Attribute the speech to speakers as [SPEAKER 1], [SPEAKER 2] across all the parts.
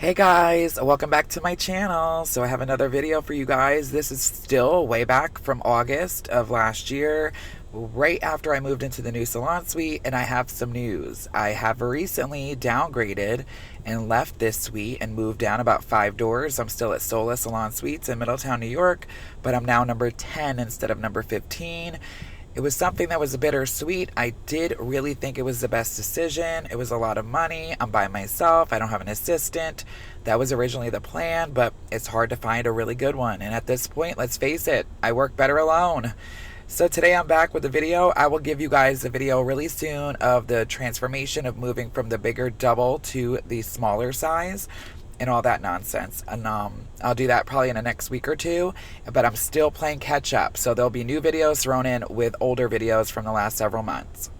[SPEAKER 1] Hey guys, welcome back to my channel. So I have another video for you guys. This is still way back from August of last year, right after I moved into the new salon suite, and I have some news. I have recently downgraded and left this suite and moved down about 5 doors. I'm still at Sola Salon Suites in Middletown, New York, but I'm now number 10 instead of number 15. It was something that was a bittersweet. I did really think it was the best decision. It was a lot of money. I'm by myself. I don't have an assistant. That was originally the plan, but it's hard to find a really good one. And at this point, let's face it, I work better alone. So today I'm back with a video. I will give you guys a video really soon of the transformation of moving from the bigger double to the smaller size and all that nonsense. And I'll do that probably in the next week or two, but I'm still playing catch up. So there'll be new videos thrown in with older videos from the last several months.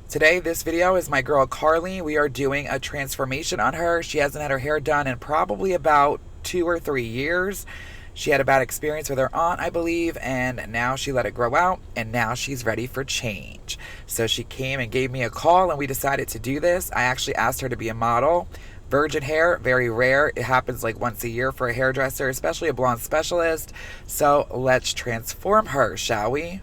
[SPEAKER 1] Today, this video is my girl Carly. We are doing a transformation on her. She hasn't had her hair done in probably about 2 or 3 years. She had a bad experience with her aunt, I believe, and now she let it grow out, and now she's ready for change. So she came and gave me a call, and we decided to do this. I actually asked her to be a model. Virgin hair, very rare. It happens like once a year for a hairdresser, especially a blonde specialist. So let's transform her, shall we?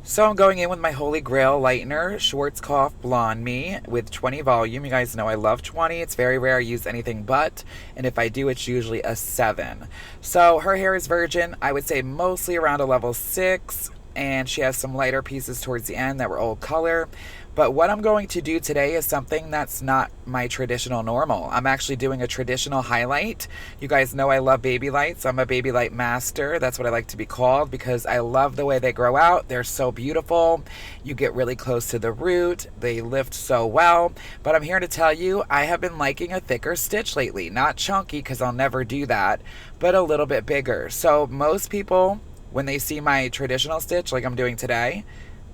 [SPEAKER 1] So I'm going in with my Holy Grail Lightener Schwarzkopf Blonde Me with 20 volume. You guys know I love 20. It's very rare I use anything but, and if I do, it's usually a 7. So her hair is virgin, I would say mostly around a level 6, and she has some lighter pieces towards the end that were old color. But what I'm going to do today is something that's not my traditional normal. I'm actually doing a traditional highlight. You guys know I love baby lights. I'm a baby light master. That's what I like to be called because I love the way they grow out. They're so beautiful. You get really close to the root. They lift so well. But I'm here to tell you, I have been liking a thicker stitch lately. Not chunky because I'll never do that, but a little bit bigger. So most people, when they see my traditional stitch like I'm doing today,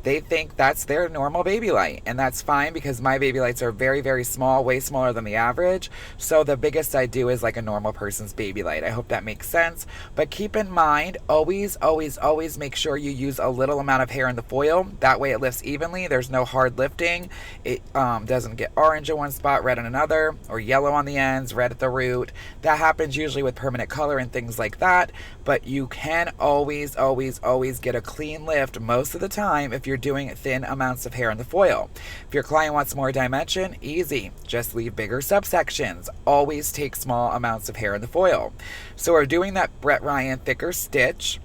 [SPEAKER 1] they think that's their normal baby light, and that's fine because my baby lights are very, very small, way smaller than the average. So the biggest I do is like a normal person's baby light. I hope that makes sense. But keep in mind, always, always, always make sure you use a little amount of hair in the foil. That way it lifts evenly. There's no hard lifting. It doesn't get orange in one spot, red in another, or yellow on the ends, red at the root. That happens usually with permanent color and things like that. But you can always, always, always get a clean lift most of the time if you're doing thin amounts of hair in the foil. If your client wants more dimension, easy. Just leave bigger subsections. Always take small amounts of hair in the foil. So we're doing that Brett Ryan thicker stitch.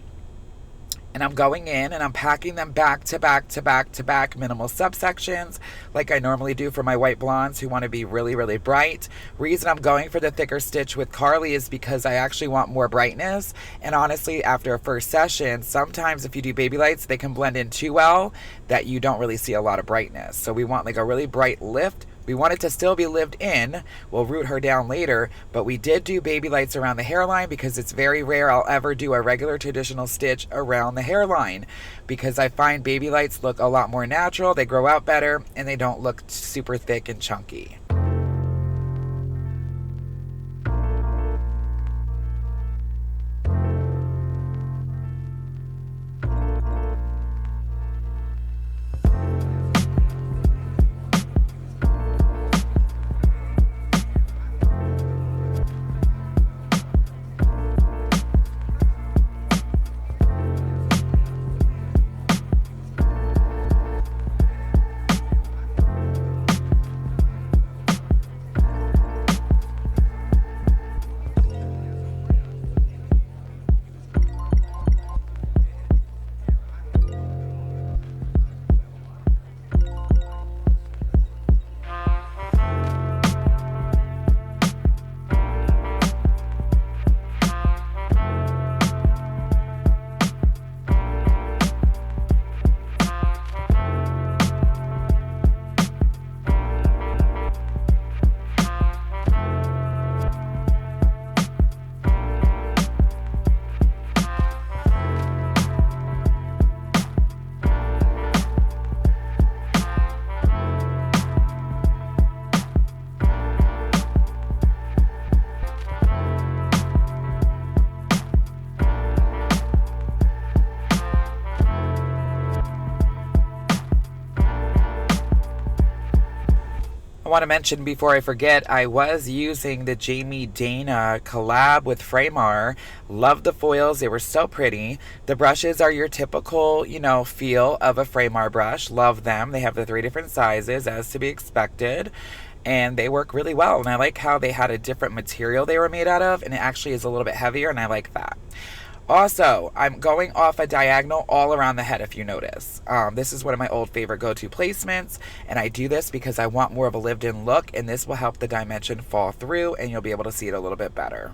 [SPEAKER 1] And I'm going in and I'm packing them back to back to back to back, minimal subsections, like I normally do for my white blondes who want to be really, really bright. Reason I'm going for the thicker stitch with Carly is because I actually want more brightness. And honestly, after a first session, sometimes if you do baby lights, they can blend in too well that you don't really see a lot of brightness. So we want like a really bright lift. We want it to still be lived in. We'll root her down later, but we did do baby lights around the hairline because it's very rare I'll ever do a regular traditional stitch around the hairline because I find baby lights look a lot more natural, they grow out better, and they don't look super thick and chunky. want to mention before I forget, I was using the Jamie Dana collab with Framar. Love the foils. They were so pretty. The brushes are your typical, feel of a Framar brush. Love them. They have the 3 different sizes as to be expected. And they work really well. And I like how they had a different material they were made out of. And it actually is a little bit heavier, and I like that. Also, I'm going off a diagonal all around the head, if you notice. This is one of my old favorite go-to placements, and I do this because I want more of a lived-in look, and this will help the dimension fall through, and you'll be able to see it a little bit better.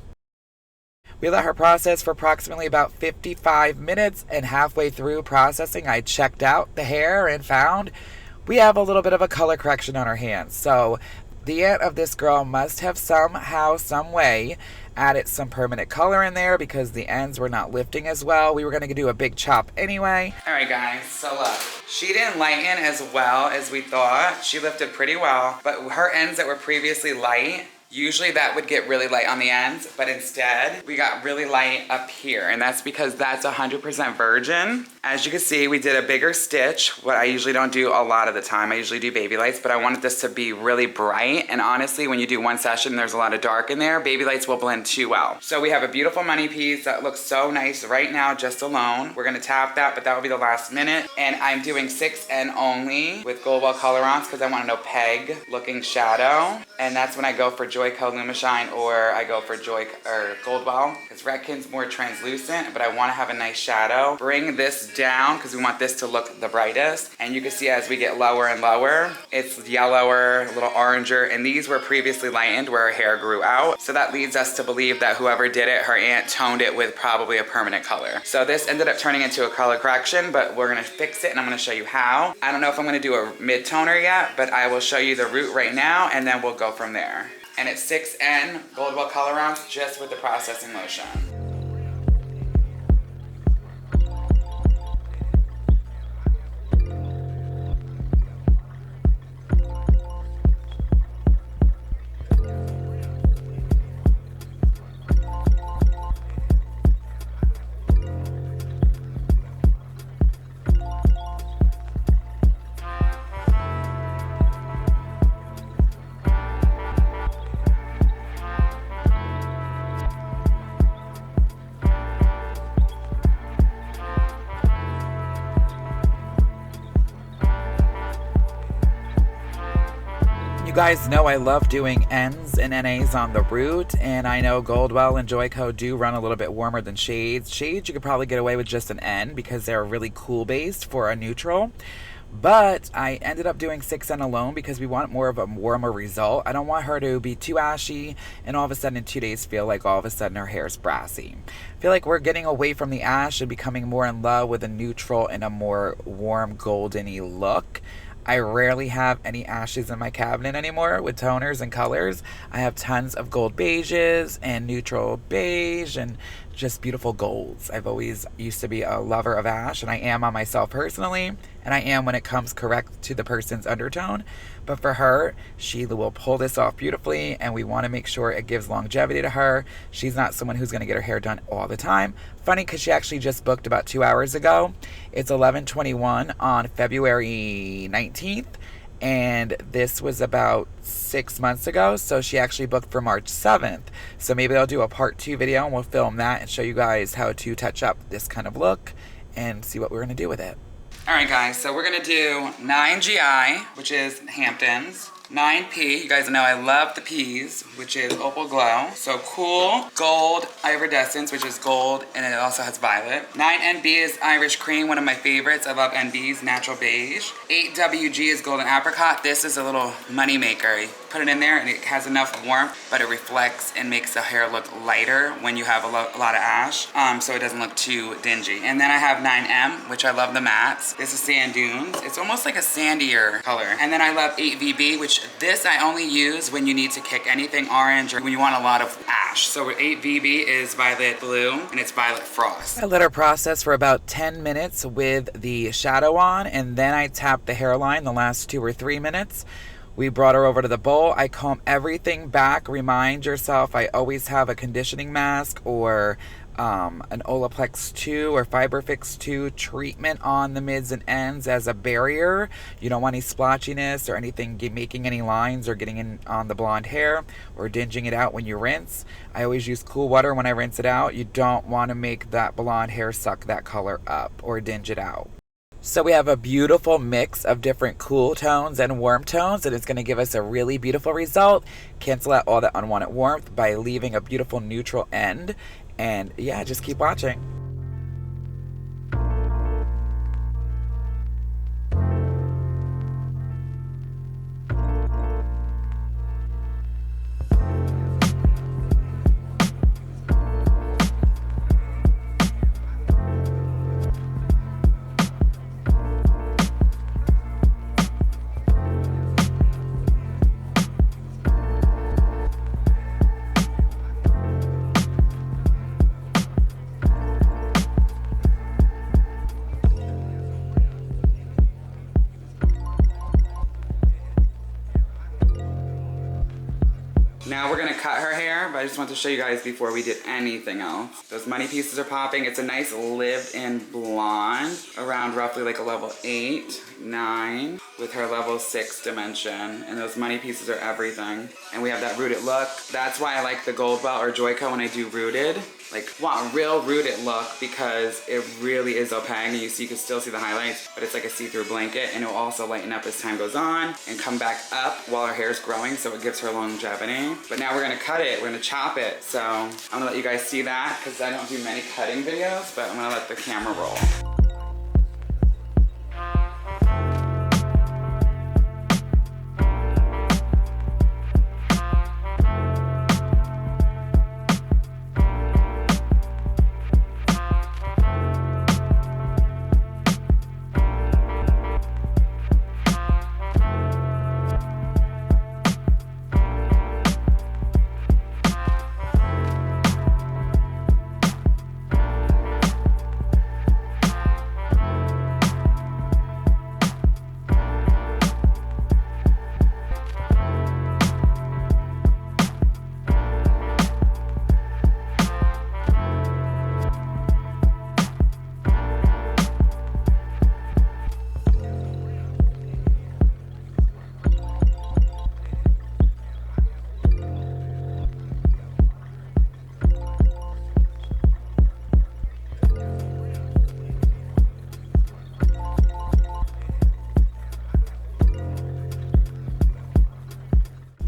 [SPEAKER 1] We let her process for approximately about 55 minutes, and halfway through processing, I checked out the hair and found we have a little bit of a color correction on her hands. So the aunt of this girl must have somehow, some way, added some permanent color in there because the ends were not lifting as well. We were going to do a big chop anyway. All right, guys, so look. She didn't lighten as well as we thought. She lifted pretty well, but her ends that were previously light, usually that would get really light on the ends, but instead we got really light up here, and that's because that's 100% virgin. As you can see, we did a bigger stitch, what I usually don't do a lot of the time. I usually do baby lights, but I wanted this to be really bright, and honestly, when you do one session, there's a lot of dark in there, baby lights will blend too well. So we have a beautiful money piece that looks so nice right now, just alone. We're gonna tap that, but that will be the last minute, and I'm doing 6N only with Goldwell Colorance because I want an opaque looking shadow, and that's when I go for Joico Lumishine, or I go for Goldwell, because Redken's more translucent, but I want to have a nice shadow. Bring this down because we want this to look the brightest, and you can see as we get lower and lower, it's yellower, a little oranger, and these were previously lightened where her hair grew out, so that leads us to believe that whoever did it, her aunt toned it with probably a permanent color. So this ended up turning into a color correction, but we're going to fix it, and I'm going to show you how. I don't know if I'm going to do a mid-toner yet, but I will show you the root right now, and then we'll go from there. And it's 6N Goldwell Colorance just with the processing lotion. You guys know I love doing N's and NAs on the root, and I know Goldwell and Joico do run a little bit warmer than shades. Shades you could probably get away with just an N because they're really cool based for a neutral. But I ended up doing 6N alone because we want more of a warmer result. I don't want her to be too ashy and all of a sudden in 2 days feel like all of a sudden her hair is brassy. I feel like we're getting away from the ash and becoming more in love with a neutral and a more warm golden-y look. I rarely have any ashes in my cabinet anymore with toners and colors. I have tons of gold beiges and neutral beige and just beautiful golds. I've always used to be a lover of ash, and I am on myself personally, and I am when it comes correct to the person's undertone. But for her, she will pull this off beautifully, and we want to make sure it gives longevity to her. She's not someone who's going to get her hair done all the time. Funny, because she actually just booked about 2 hours ago. It's 11:21 on February 19th, and this was about 6 months ago, so she actually booked for March 7th. So maybe I'll do a part 2 video and we'll film that and show you guys how to touch up this kind of look and see what we're going to do with it. Alright guys, so we're going to do 9GI, which is Hamptons. 9P, you guys know I love the P's, which is Opal Glow. So Cool Gold Iridescence, which is gold, and it also has violet. 9NB is Irish Cream, one of my favorites. I love NB's, Natural Beige. 8WG is Golden Apricot. This is a little money maker. You put it in there and it has enough warmth, but it reflects and makes the hair look lighter when you have a lot of ash, so it doesn't look too dingy. And then I have 9M, which I love the mattes. This is Sand Dunes. It's almost like a sandier color. And then I love 8VB, which this I only use when you need to kick anything orange or when you want a lot of ash. So 8VB is Violet Blue and it's Violet Frost. I let her process for about 10 minutes with the shadow on, and then I tapped the hairline the last 2 or 3 minutes. We brought her over to the bowl. I comb everything back. Remind yourself I always have a conditioning mask or an Olaplex 2 or Fiberfix 2 treatment on the mids and ends as a barrier. You don't want any splotchiness or anything making any lines or getting in on the blonde hair or dinging it out when you rinse. I always use cool water when I rinse it out. You don't want to make that blonde hair suck that color up or dinge it out. So we have a beautiful mix of different cool tones and warm tones, and it's going to give us a really beautiful result. Cancel out all that unwanted warmth by leaving a beautiful neutral end. And yeah, just keep watching. Now we're gonna cut her hair, but I just want to show you guys before we did anything else. Those money pieces are popping. It's a nice lived-in blonde, around roughly like a level 8, 9, with her level 6 dimension. And those money pieces are everything. And we have that rooted look. That's why I like the Goldwell or Joico when I do rooted. Like, want a real rooted look because it really is opaque, and you can still see the highlights, but it's like a see-through blanket, and it will also lighten up as time goes on and come back up while her hair is growing, so it gives her longevity. But now we're gonna cut it, we're gonna chop it, so I'm gonna let you guys see that because I don't do many cutting videos, but I'm gonna let the camera roll.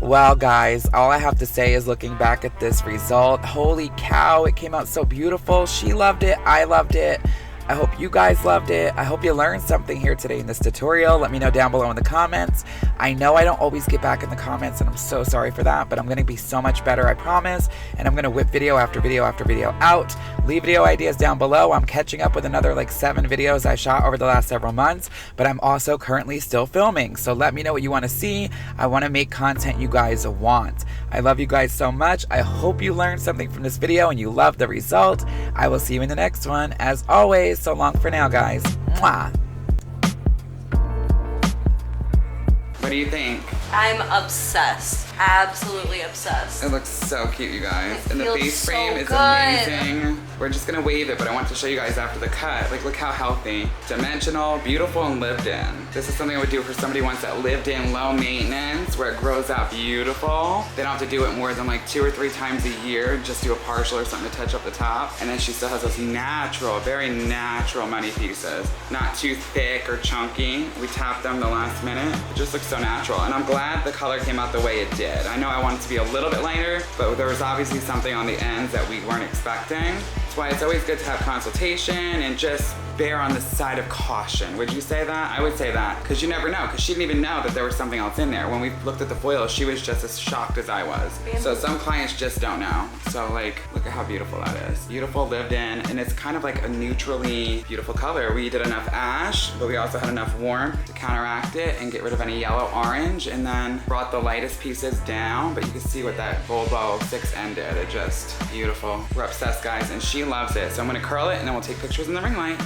[SPEAKER 1] Well guys, all I have to say is looking back at this result, holy cow, it came out so beautiful. She loved it, I loved it. I hope you guys loved it. I hope you learned something here today in this tutorial. Let me know down below in the comments. I know I don't always get back in the comments, and I'm so sorry for that, but I'm gonna be so much better, I promise. And I'm gonna whip video after video after video out. Leave video ideas down below. I'm catching up with another like 7 videos I shot over the last several months, but I'm also currently still filming. So let me know what you wanna see. I wanna make content you guys want. I love you guys so much. I hope you learned something from this video and you loved the result. I will see you in the next one. As always, so long for now, guys. Mwah. What do you think?
[SPEAKER 2] I'm obsessed. Absolutely obsessed.
[SPEAKER 1] It looks so cute, you guys.
[SPEAKER 2] It
[SPEAKER 1] and the
[SPEAKER 2] feels
[SPEAKER 1] base frame
[SPEAKER 2] so
[SPEAKER 1] is
[SPEAKER 2] good.
[SPEAKER 1] amazing. We're just gonna wave it, but I want to show you guys after the cut. Like, look how healthy, dimensional, beautiful, and lived in. This is something I would do for somebody who wants that lived in, low maintenance, where it grows out beautiful. They don't have to do it more than like 2 or 3 times a year. Just do a partial or something to touch up the top. And then she still has those natural, very natural money pieces. Not too thick or chunky. We tapped them the last minute. It just looks so natural. And I'm glad the color came out the way it did. I know I wanted to be a little bit lighter, but there was obviously something on the ends that we weren't expecting. That's why it's always good to have consultation and just bear on the side of caution. Would you say that? I would say that, because you never know, because she didn't even know that there was something else in there. When we looked at the foil, she was just as shocked as I was. So some clients just don't know. So like, look at how beautiful that is. Beautiful, lived in, and it's kind of like a neutrally beautiful color. We did enough ash, but we also had enough warmth to counteract it and get rid of any yellow, orange, and then brought the lightest pieces down, but you can see what that Goldwell 6N did. It just beautiful. We're obsessed, guys, and she loves it. So I'm gonna curl it and then we'll take pictures in the ring light.